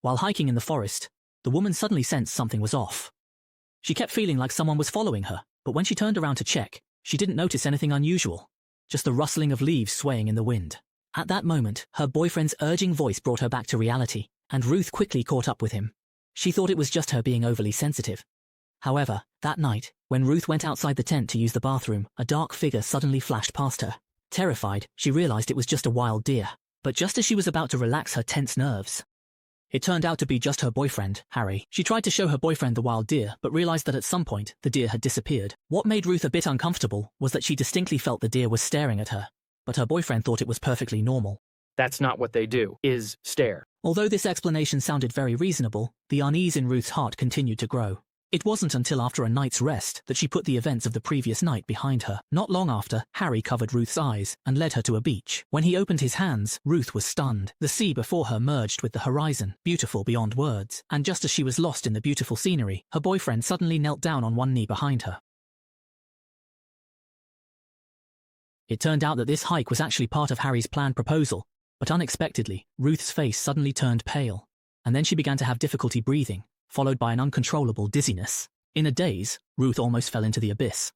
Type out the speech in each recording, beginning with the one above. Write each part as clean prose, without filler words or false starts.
While hiking in the forest, the woman suddenly sensed something was off. She kept feeling like someone was following her, but when she turned around to check, she didn't notice anything unusual, just the rustling of leaves swaying in the wind. At that moment, her boyfriend's urging voice brought her back to reality, and Ruth quickly caught up with him. She thought it was just her being overly sensitive. However, that night, when Ruth went outside the tent to use the bathroom, a dark figure suddenly flashed past her. Terrified, she realized it was just a wild deer. But just as she was about to relax her tense nerves, it turned out to be just her boyfriend, Harry. She tried to show her boyfriend the wild deer, but realized that at some point, the deer had disappeared. What made Ruth a bit uncomfortable was that she distinctly felt the deer was staring at her, but her boyfriend thought it was perfectly normal. That's not what they do, is stare. Although this explanation sounded very reasonable, the unease in Ruth's heart continued to grow. It wasn't until after a night's rest that she put the events of the previous night behind her. Not long after, Harry covered Ruth's eyes and led her to a beach. When he opened his hands, Ruth was stunned. The sea before her merged with the horizon, beautiful beyond words, and just as she was lost in the beautiful scenery, her boyfriend suddenly knelt down on one knee behind her. It turned out that this hike was actually part of Harry's planned proposal, but unexpectedly, Ruth's face suddenly turned pale, and then she began to have difficulty breathing, followed by an uncontrollable dizziness. In a daze, Ruth almost fell into the abyss.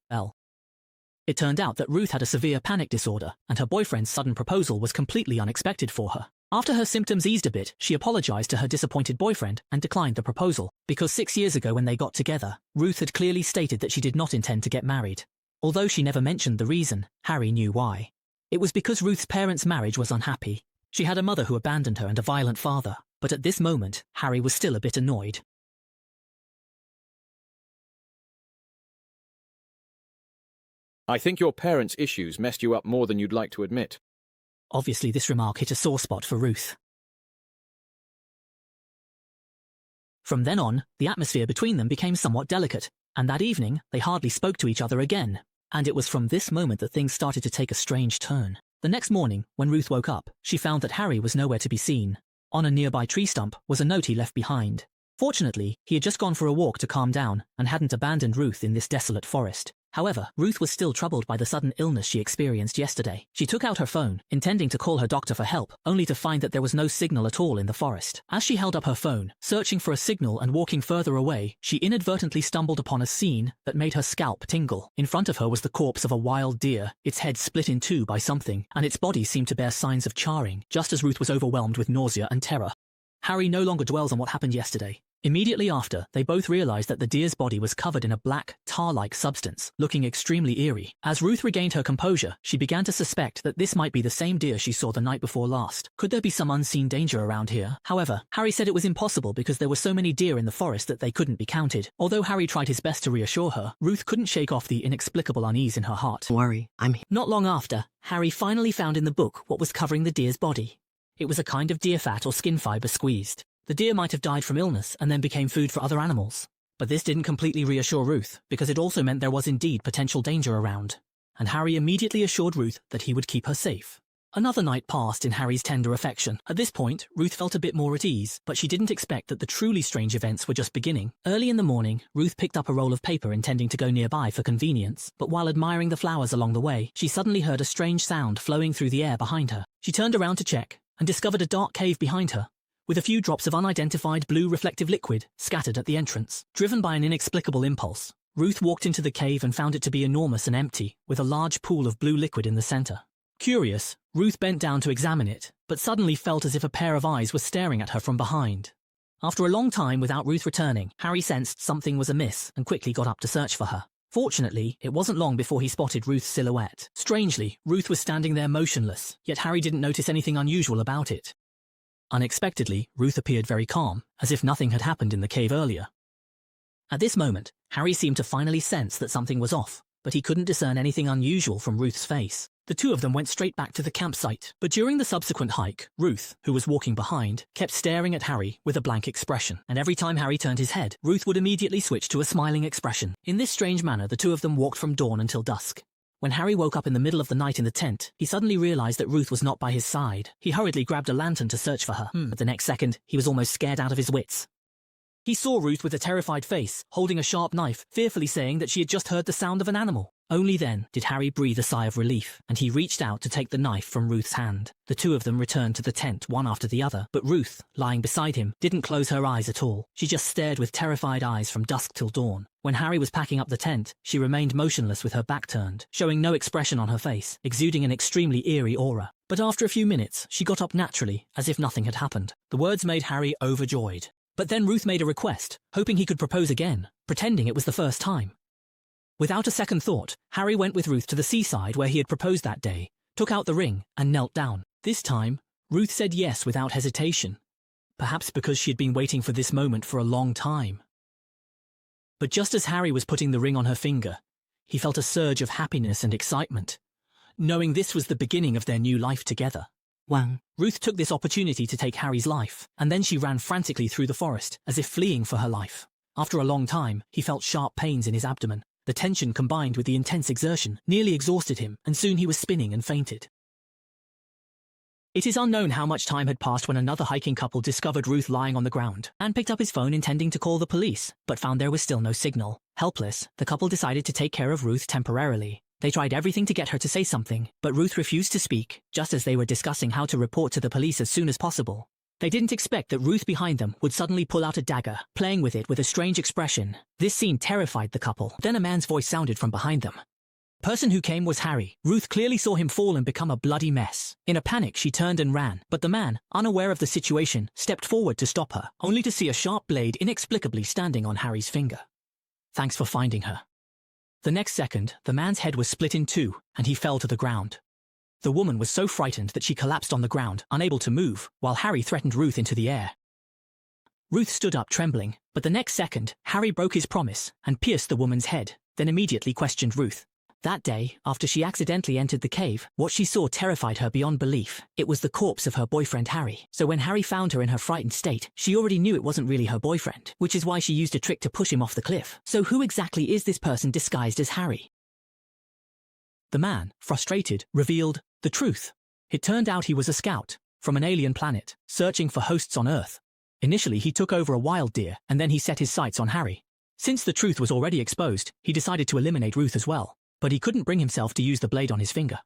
It turned out that Ruth had a severe panic disorder, and her boyfriend's sudden proposal was completely unexpected for her. After her symptoms eased a bit, she apologized to her disappointed boyfriend and declined the proposal, because 6 years ago when they got together, Ruth had clearly stated that she did not intend to get married. Although she never mentioned the reason, Harry knew why. It was because Ruth's parents' marriage was unhappy. She had a mother who abandoned her and a violent father, but at this moment, Harry was still a bit annoyed. I think your parents' issues messed you up more than you'd like to admit. Obviously, this remark hit a sore spot for Ruth. From then on, the atmosphere between them became somewhat delicate, and that evening, they hardly spoke to each other again. And it was from this moment that things started to take a strange turn. The next morning, when Ruth woke up, she found that Harry was nowhere to be seen. On a nearby tree stump was a note he left behind. Fortunately, he had just gone for a walk to calm down and hadn't abandoned Ruth in this desolate forest. However, Ruth was still troubled by the sudden illness she experienced yesterday. She took out her phone, intending to call her doctor for help, only to find that there was no signal at all in the forest. As she held up her phone, searching for a signal and walking further away, she inadvertently stumbled upon a scene that made her scalp tingle. In front of her was the corpse of a wild deer, its head split in two by something, and its body seemed to bear signs of charring, just as Ruth was overwhelmed with nausea and terror. Harry no longer dwells on what happened yesterday. Immediately after, they both realized that the deer's body was covered in a black, tar-like substance, looking extremely eerie. As Ruth regained her composure, she began to suspect that this might be the same deer she saw the night before last. Could there be some unseen danger around here? However, Harry said it was impossible because there were so many deer in the forest that they couldn't be counted. Although Harry tried his best to reassure her, Ruth couldn't shake off the inexplicable unease in her heart. Don't worry, I'm here. Not long after, Harry finally found in the book what was covering the deer's body. It was a kind of deer fat or skin fiber squeezed. The deer might have died from illness and then became food for other animals. But this didn't completely reassure Ruth, because it also meant there was indeed potential danger around. And Harry immediately assured Ruth that he would keep her safe. Another night passed in Harry's tender affection. At this point, Ruth felt a bit more at ease, but she didn't expect that the truly strange events were just beginning. Early in the morning, Ruth picked up a roll of paper intending to go nearby for convenience, but while admiring the flowers along the way, she suddenly heard a strange sound flowing through the air behind her. She turned around to check, and discovered a dark cave behind her, with a few drops of unidentified blue reflective liquid scattered at the entrance. Driven by an inexplicable impulse, Ruth walked into the cave and found it to be enormous and empty, with a large pool of blue liquid in the center. Curious, Ruth bent down to examine it, but suddenly felt as if a pair of eyes were staring at her from behind. After a long time without Ruth returning, Harry sensed something was amiss and quickly got up to search for her. Fortunately, it wasn't long before he spotted Ruth's silhouette. Strangely, Ruth was standing there motionless, yet Harry didn't notice anything unusual about it. Unexpectedly, Ruth appeared very calm, as if nothing had happened in the cave earlier. At this moment, Harry seemed to finally sense that something was off, but he couldn't discern anything unusual from Ruth's face. The two of them went straight back to the campsite, but during the subsequent hike, Ruth, who was walking behind, kept staring at Harry with a blank expression, and every time Harry turned his head, Ruth would immediately switch to a smiling expression. In this strange manner, the two of them walked from dawn until dusk. When Harry woke up in the middle of the night in the tent, he suddenly realized that Ruth was not by his side. He hurriedly grabbed a lantern to search for her, but the next second, he was almost scared out of his wits. He saw Ruth with a terrified face, holding a sharp knife, fearfully saying that she had just heard the sound of an animal. Only then did Harry breathe a sigh of relief, and he reached out to take the knife from Ruth's hand. The two of them returned to the tent one after the other, but Ruth, lying beside him, didn't close her eyes at all. She just stared with terrified eyes from dusk till dawn. When Harry was packing up the tent, she remained motionless with her back turned, showing no expression on her face, exuding an extremely eerie aura. But after a few minutes, she got up naturally, as if nothing had happened. The words made Harry overjoyed. But then Ruth made a request, hoping he could propose again, pretending it was the first time. Without a second thought, Harry went with Ruth to the seaside where he had proposed that day, took out the ring, and knelt down. This time, Ruth said yes without hesitation, perhaps because she had been waiting for this moment for a long time. But just as Harry was putting the ring on her finger, he felt a surge of happiness and excitement, knowing this was the beginning of their new life together. Wang. Ruth took this opportunity to take Harry's life, and then she ran frantically through the forest, as if fleeing for her life. After a long time, he felt sharp pains in his abdomen. The tension combined with the intense exertion nearly exhausted him, and soon he was spinning and fainted. It is unknown how much time had passed when another hiking couple discovered Ruth lying on the ground and picked up his phone intending to call the police, but found there was still no signal. Helpless, the couple decided to take care of Ruth temporarily. They tried everything to get her to say something, but Ruth refused to speak, just as they were discussing how to report to the police as soon as possible. They didn't expect that Ruth behind them would suddenly pull out a dagger, playing with it with a strange expression. This scene terrified the couple. Then a man's voice sounded from behind them. The person who came was Harry. Ruth clearly saw him fall and become a bloody mess. In a panic, she turned and ran, but the man, unaware of the situation, stepped forward to stop her, only to see a sharp blade inexplicably standing on Harry's finger. Thanks for finding her. The next second, the man's head was split in two, and he fell to the ground. The woman was so frightened that she collapsed on the ground, unable to move, while Harry threatened Ruth into the air. Ruth stood up trembling, but the next second, Harry broke his promise and pierced the woman's head, then immediately questioned Ruth. That day, after she accidentally entered the cave, what she saw terrified her beyond belief. It was the corpse of her boyfriend Harry. So when Harry found her in her frightened state, she already knew it wasn't really her boyfriend, which is why she used a trick to push him off the cliff. So who exactly is this person disguised as Harry? The man, frustrated, revealed the truth. It turned out he was a scout from an alien planet, searching for hosts on Earth. Initially, he took over a wild deer, and then he set his sights on Harry. Since the truth was already exposed, he decided to eliminate Ruth as well, but he couldn't bring himself to use the blade on his finger.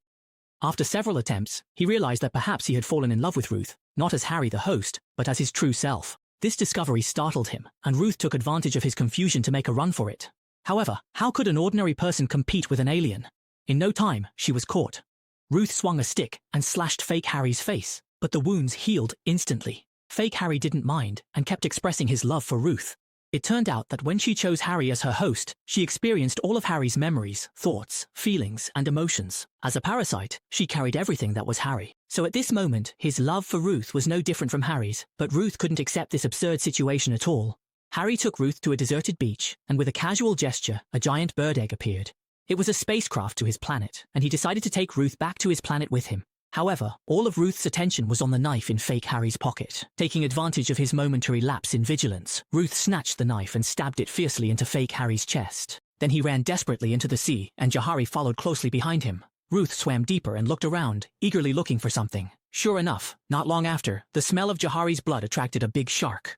After several attempts, he realized that perhaps he had fallen in love with Ruth, not as Harry the host, but as his true self. This discovery startled him, and Ruth took advantage of his confusion to make a run for it. However, how could an ordinary person compete with an alien? In no time, she was caught. Ruth swung a stick and slashed fake Harry's face, but the wounds healed instantly. Fake Harry didn't mind and kept expressing his love for Ruth. It turned out that when she chose Harry as her host, she experienced all of Harry's memories, thoughts, feelings, and emotions. As a parasite, she carried everything that was Harry. So at this moment, his love for Ruth was no different from Harry's, but Ruth couldn't accept this absurd situation at all. Harry took Ruth to a deserted beach, and with a casual gesture, a giant bird egg appeared. It was a spacecraft to his planet, and he decided to take Ruth back to his planet with him. However, all of Ruth's attention was on the knife in fake Harry's pocket. Taking advantage of his momentary lapse in vigilance, Ruth snatched the knife and stabbed it fiercely into fake Harry's chest. Then he ran desperately into the sea, and Jahari followed closely behind him. Ruth swam deeper and looked around, eagerly looking for something. Sure enough, not long after, the smell of Jahari's blood attracted a big shark.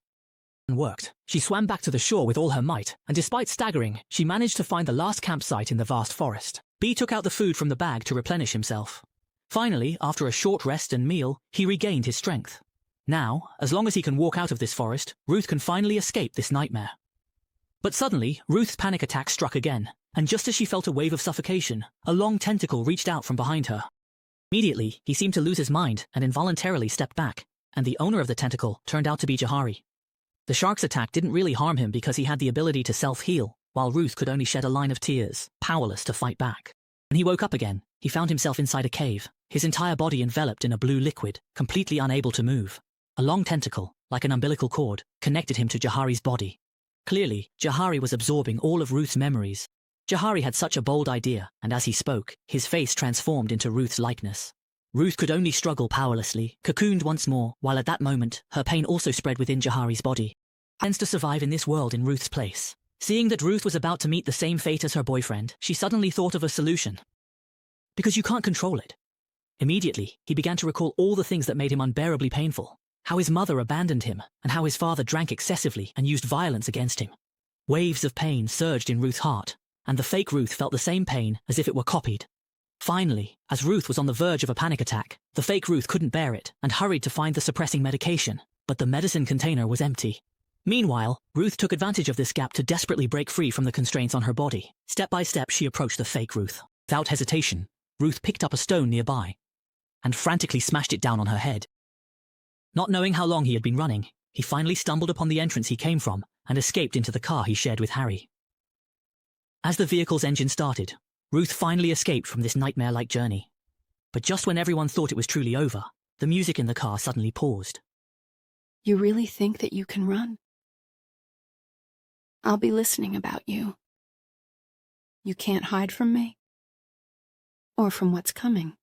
Worked. She swam back to the shore with all her might, and despite staggering, she managed to find the last campsite in the vast forest. B took out the food from the bag to replenish himself. Finally, after a short rest and meal, he regained his strength. Now, as long as he can walk out of this forest, Ruth can finally escape this nightmare. But suddenly, Ruth's panic attack struck again, and just as she felt a wave of suffocation, a long tentacle reached out from behind her. Immediately, he seemed to lose his mind and involuntarily stepped back, and the owner of the tentacle turned out to be Jahari. The shark's attack didn't really harm him because he had the ability to self-heal, while Ruth could only shed a line of tears, powerless to fight back. When he woke up again, he found himself inside a cave, his entire body enveloped in a blue liquid, completely unable to move. A long tentacle, like an umbilical cord, connected him to Jahari's body. Clearly, Jahari was absorbing all of Ruth's memories. Jahari had such a bold idea, and as he spoke, his face transformed into Ruth's likeness. Ruth could only struggle powerlessly, cocooned once more, while at that moment, her pain also spread within Jahari's body. Plans to survive in this world in Ruth's place. Seeing that Ruth was about to meet the same fate as her boyfriend, she suddenly thought of a solution. Because you can't control it. Immediately, he began to recall all the things that made him unbearably painful. How his mother abandoned him, and how his father drank excessively and used violence against him. Waves of pain surged in Ruth's heart, and the fake Ruth felt the same pain as if it were copied. Finally, as Ruth was on the verge of a panic attack, the fake Ruth couldn't bear it and hurried to find the suppressing medication, but the medicine container was empty. Meanwhile, Ruth took advantage of this gap to desperately break free from the constraints on her body. Step by step, she approached the fake Ruth. Without hesitation, Ruth picked up a stone nearby and frantically smashed it down on her head. Not knowing how long he had been running, he finally stumbled upon the entrance he came from and escaped into the car he shared with Harry. As the vehicle's engine started, Ruth finally escaped from this nightmare-like journey. But just when everyone thought it was truly over, the music in the car suddenly paused. You really think that you can run? I'll be listening about you. You can't hide from me, or from what's coming.